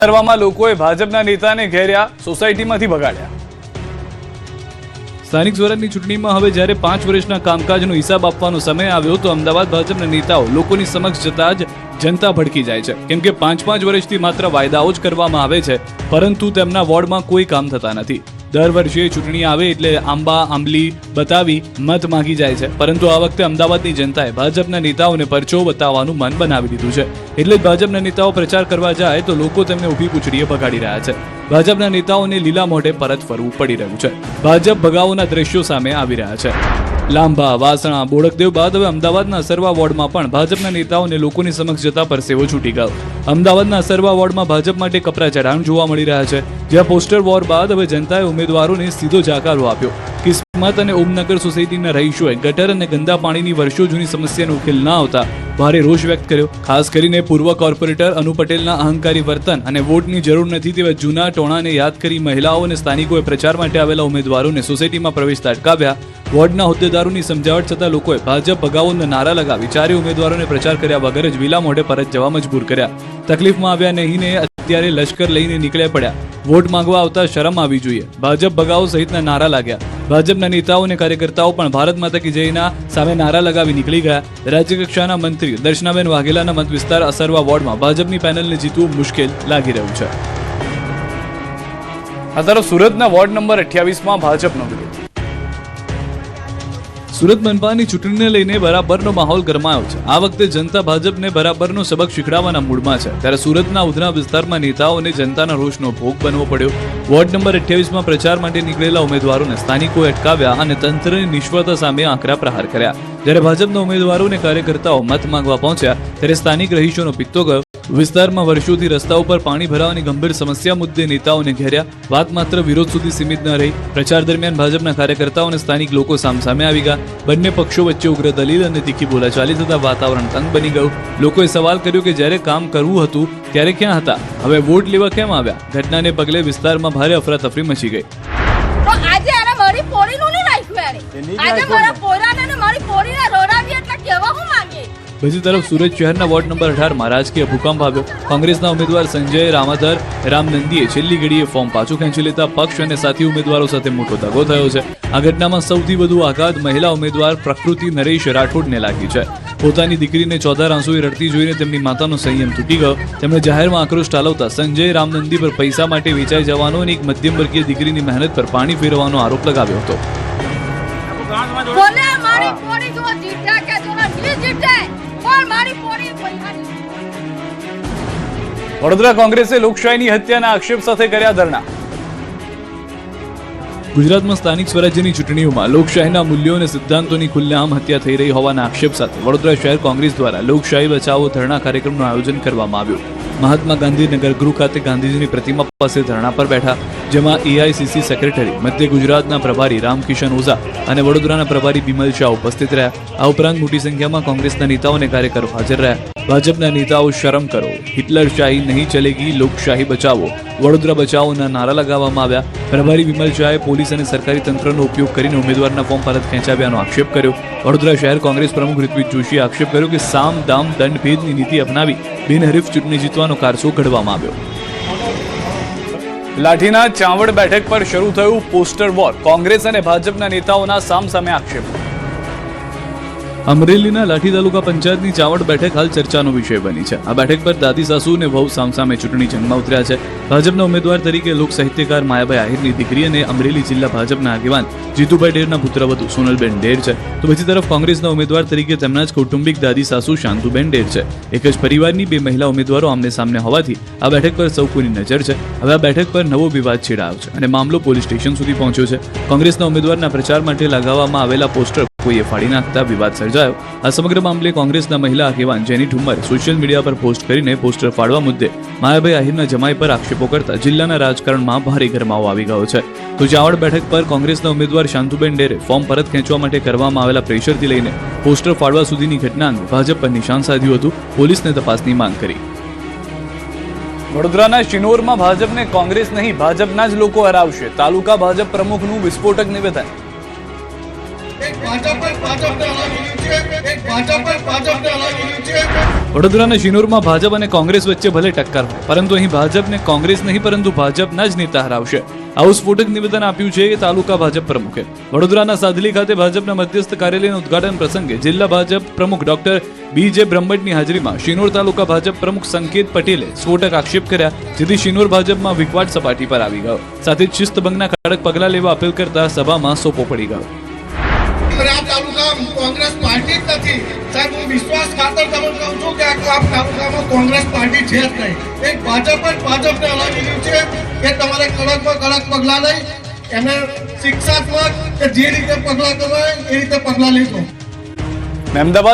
કરવામાં લોકોએ ભાજપના નેતાને ઘેર્યા, સોસાયટીમાંથી ભગાડ્યા। સ્થાનિક સ્વરાજની ચૂંટણીમાં હવે જ્યારે 5 વર્ષના કામકાજનો હિસાબ આપવાનો સમય આવ્યો તો અમદાવાદ ભાજપના નેતાઓ લોકોની સમક્ષ જતા જ જનતા ભડકી જાય છે, કેમ કે 5 વર્ષથી માત્ર વાયદાઓ જ કરવામાં આવે છે, પરંતુ તેમના વોર્ડમાં કોઈ કામ થતા નથી। દર વર્ષે ચૂંટણી આવે એટલે આંબા આંબલી બતાવી મત માંગી જાય છે, પરંતુ આ વખતે અમદાવાદની જનતાએ ભાજપના નેતાઓને પરચો બતાવવાનું મન બનાવી દીધું છે, એટલે જ ભાજપના નેતાઓ પ્રચાર કરવા જાય તો લોકો તેમને ઊભી પૂંછડીએ ભગાડી રહ્યા છે। ભાજપના નેતાઓને લીલા મોઢે પરત ફરવું પડી રહ્યું છે। ભાજપ ભગાવોના દ્રશ્યો સામે આવી રહ્યા છે। લાંબા, વાસણા, બોડકદેવ બાદ હવે અમદાવાદના અસરવા વોર્ડમાં પણ ભાજપના નેતાઓને લોકોની સમક્ષ જતા પરસેવો છૂટી ગયો। અમદાવાદના અસરવા વોર્ડમાં ભાજપ માટે કપરા ચઢાણ જોવા મળી રહ્યા છે, જ્યાં પોસ્ટર વોર બાદ હવે જનતાએ ઉમેદવારોને સીધો જાકારો આપ્યો। કિસ્મત અને ઓમનગર સોસાયટીના રહીશોએ ગટર અને ગંદા પાણીની વર્ષો જૂની સમસ્યાનો ઉકેલ ન આવતા ભારે રોષ વ્યક્ત કર્યો। ખાસ કરીને પૂર્વ કોર્પોરેટર અનુ પટેલના અહંકારી વર્તન અને વોટની જરૂર નથી તેવા જૂના ટોણાને યાદ કરી મહિલાઓ અને સ્થાનિકોએ પ્રચાર માટે આવેલા ઉમેદવારોને સોસાયટીમાં પ્રવેશતા અટકાવ્યા। વોર્ડના હોદ્દેદારોની સમજાવટ છતાં લોકોએ ભાજપ ભગાવોના નારા લગાવી ચારે ઉમેદવારોને પ્રચાર કર્યા વગર જ વિલા મોઢે પરત જવા મજબૂર કર્યા। તકલીફમાં આવ્યા નહીં ને અત્યારે લશ્કર લઈને નીકળ્યા પડ્યા। વોટ માંગવા આવતા શરમ આવી જોઈએ। ભાજપ ભગાવો સહિતના નારા લાગ્યા। ભાજપના નેતાઓ અને કાર્યકર્તાઓ પણ ભારત માતા કી જયના સામે નારા લગાવી નીકળી ગયા। રાજ્ય કક્ષાના મંત્રી દર્શનાબેન વાઘેલાના મત વિસ્તાર અસરવા વોર્ડમાં ભાજપની પેનલને જીતવું મુશ્કેલ લાગી રહ્યું છે। આ તરફ સુરતના વોર્ડ નંબર 28માં ભાજપનો વિરોધ। સુરત મનપાની ચૂંટણીને લઈને બરાબરનો માહોલ ગરમાયો છે। આ વખતે જનતા ભાજપને બરાબરનો સબક શીખડાવવાના મૂડમાં છે, ત્યારે સુરતના ઉધના વિસ્તારમાં નેતાઓને જનતાના રોષનો ભોગ બનવો પડ્યો। વોર્ડ નંબર 28માં પ્રચાર માટે નીકળેલા ઉમેદવારોને સ્થાનિકોએ અટકાવ્યા અને તંત્રની નિષ્ફળતા સામે આકરા પ્રહાર કર્યા। જ્યારે ભાજપના ઉમેદવારો અને કાર્યકર્તાઓ મત માંગવા પહોંચ્યા ત્યારે સ્થાનિક રહીશોનો પિત્તો ગયો। વિસ્તારમાં વર્ષોથી રસ્તા ઉપર પાણી ભરાવાની ગંભીર સમસ્યા મુદ્દે નેતાઓને ઘેર્યા। વાત માત્ર વિરોધ સુધી સીમિત ન રહી। પ્રચાર દરમિયાન ભાજપના કાર્યકર્તાઓ અને સ્થાનિક લોકો સામસામે આવી ગયા। બંને પક્ષો વચ્ચે ઉગ્ર દલીલ અને તીખી બોલાચાલી થતા વાતાવરણ તંગ બની ગયું। લોકોએ સવાલ કર્યો કે જ્યારે કામ કરવું હતું ત્યારે ક્યાં હતા, હવે વોટ લેવા કેમ આવ્યા? ઘટનાને પગલે વિસ્તારમાં ભારે અફરાતફરી મચી ગઈ। તો આજે આને મારી પોરીનું નહીં રાખ્યું આજે મારા પોરાને અને મારી પોરીને રોડાવી એટલે કેવા હું માંગે। બીજી તરફ સુરત શહેરના વોર્ડ નંબર 18માં રાજકીય ભૂકંપ આવ્યો। કોંગ્રેસના ઉમેદવાર સંજય રામાધર રામનંદીએ છેલ્લી ઘડીએ ફોર્મ પાછું ખેંચી લેતા પક્ષ અને સાથી ઉમેદવારો સાથે મોટો દગો થયો છે। આ ઘટનામાં સૌથી વધુ આઘાત મહિલા ઉમેદવાર પ્રકૃતિ નરેશ રાઠોડને લાગી છે। પોતાની દીકરીને ચોધાર આંસુએ રડતી જોઈને તેમની માતાનો સંયમ તૂટી ગયો। તેમણે જાહેરમાં આક્રોશ ઠાલવતા સંજય રામનંદી પર પૈસા માટે વેચાઈ જવાનો અને એક મધ્યમ વર્ગીય દીકરીની મહેનત પર પાણી ફેરવવાનો આરોપ લગાવ્યો હતો। વડોદરા કોંગ્રેસે લોકશાહીની હત્યાના આક્ષેપ સાથે કર્યા ધરણા। ગુજરાતમાં સ્થાનિક સ્વરાજ્યની ચૂંટણીઓમાં લોકશાહીના મૂલ્યો અને સિદ્ધાંતોની ખુલ્લેઆમ હત્યા થઈ રહી હોવાના આક્ષેપ સાથે વડોદરા શહેર કોંગ્રેસ દ્વારા લોકશાહી બચાવો ધરણા કાર્યક્રમનું આયોજન કરવામાં આવ્યું। મહાત્મા ગાંધી નગર ગૃહ ખાતે ગાંધીજીની પ્રતિમા પાસે ધરણા પર બેઠા, જેમાં એઆઈસીસી સેક્રેટરી મધ્ય ગુજરાતના પ્રભારી રામકિશન ઓઝા અને વડોદરાના પ્રભારી બિમલ શાહ ઉપસ્થિત રહ્યા। આ ઉપરાંત મોટી સંખ્યામાં કોંગ્રેસના નેતાઓ અને કાર્યકરો હાજર રહ્યા। ભાજપના નેતાઓ શરમ કરો, હિટલર શાહી નહીં ચલેગી, લોકશાહી બચાવો, વડોદરા બચાવોના નારા લગાવવામાં આવ્યા। પ્રભારી બિમલ શાહે પોલીસ અને સરકારી તંત્રનો ઉપયોગ કરીને ઉમેદવારના ફોર્મ પરત ખેંચાવ્યાનો આક્ષેપ કર્યો। વડોદરા શહેર કોંગ્રેસ પ્રમુખ ઋત્વિક જોશીએ આક્ષેપ કર્યો કે સામ દામ દંડ ભેદની નીતિ અપનાવી બિનહરીફ ચૂંટણી જીતવાનો કારસો ઘડવામાં આવ્યો। લાઠીના ચાવડ બેઠક પર શરૂ થયું પોસ્ટર વોર। કોંગ્રેસ અને ભાજપના નેતાઓના સામસામે આક્ષેપો। અમરેલીના લાઠી તાલુકા પંચાયતની ચાવડ બેઠક હાલ ચર્ચાનો વિષય બની છે। આ બેઠક પર દાદી સાસુ અને વહુ સામસામે ચૂંટણી જંગમાં ઉતર્યા છે। ભાજપના ઉમેદવાર તરીકે લોક સાહિત્યકાર માયાભાઈ આહિરની દીકરી અને અમરેલી જિલ્લા ભાજપના આગેવાન જીતુભાઈ ડેરના પુત્રવધુ સોનલબેન ડેર છે, તો બીજી તરફ કોંગ્રેસના ઉમેદવાર તરીકે તેમના જ કૌટુંબિક દાદી સાસુ શાંતુબેન ડેર છે। એક જ પરિવારની બે મહિલા ઉમેદવારો આમને સામને હોવાથી આ બેઠક પર સૌ કોઈની નજર છે। હવે આ બેઠક પર નવો વિવાદ છેડાયો છે અને મામલો પોલીસ સ્ટેશન સુધી પહોંચ્યો છે। કોંગ્રેસના ઉમેદવારના પ્રચાર માટે લગાવવામાં આવેલા પોસ્ટર કોઈએ ફાડી નાખતા વિવાદ સર્જાયો। આ સમગ્ર મામલે કોંગ્રેસના મહિલા આગેવાન જેની ઠુમ્મરે સોશિયલ મીડિયા પર પોસ્ટ કરીને પોસ્ટર ફાડવા મુદ્દે માયાભાઈ આહિરના જમાઈ પર આક્ષેપો કરતા જિલ્લાના રાજકારણમાં ભારે ગરમાવો આવી ગયો છે। તો ચાવડ બેઠક પર કોંગ્રેસના ઉમેદવાર શાંતુબેન ડેરે ફોર્મ પરત ખેંચવા માટે કરવામાં આવેલા પ્રેશરથી લઈને પોસ્ટર ફાડવા સુધીની ઘટના અંગે ભાજપ પર નિશાન સાધ્યું હતું। પોલીસને તપાસની માંગ કરી। વડોદરાના શિનોરમાં ભાજપને કોંગ્રેસ નહીં ભાજપના જ લોકો હરાવશે, તાલુકા ભાજપ પ્રમુખનું વિસ્ફોટક નિવેદન। વડોદરાના શિનોરમાં ભાજપ અને કોંગ્રેસ વચ્ચે ભલે ટક્કર હોય, પરંતુ અહીં ભાજપને કોંગ્રેસ નહીં પરંતુ ભાજપના જ નેતા હરાવશે. આવું સ્ફોટક નિવેદન આપ્યું છે તાલુકા ભાજપ પ્રમુખે. વડોદરાના સાધલી ખાતે ભાજપના મધ્યસ્થ કાર્યાલયના ઉદ્ઘાટન પ્રસંગે જિલ્લા ભાજપ પ્રમુખ ડોક્ટર BJ બ્રહ્મભટ્ટની હાજરીમાં શિનોર તાલુકા ભાજપ પ્રમુખ સંકેત પટેલે સ્ફોટક આક્ષેપ કર્યા, જેથી શિનોર ભાજપમાં વિકવાટ સપાટી પર આવી ગયો. સાથે જ શિસ્તભંગના કડક પગલાં લેવા અપીલ કરતા સભામાં સોપો પડી ગયો. કોંગ્રેસ પાર્ટી જ નથી સાહેબ. હું વિશ્વાસ ખાતર તમને કહું છું કે આ તાલુકામાં કોંગ્રેસ પાર્ટી છે જ નહીં. એક ભાજપ જ ભાજપને હલાવી રહ્યું છે. એ તમારે કડકમાં કડક પગલાં લઈ એમને શિક્ષાત્મક કે જે રીતે પગલાં કરવા એ રીતે પગલાં લેજો. અમદાવાદ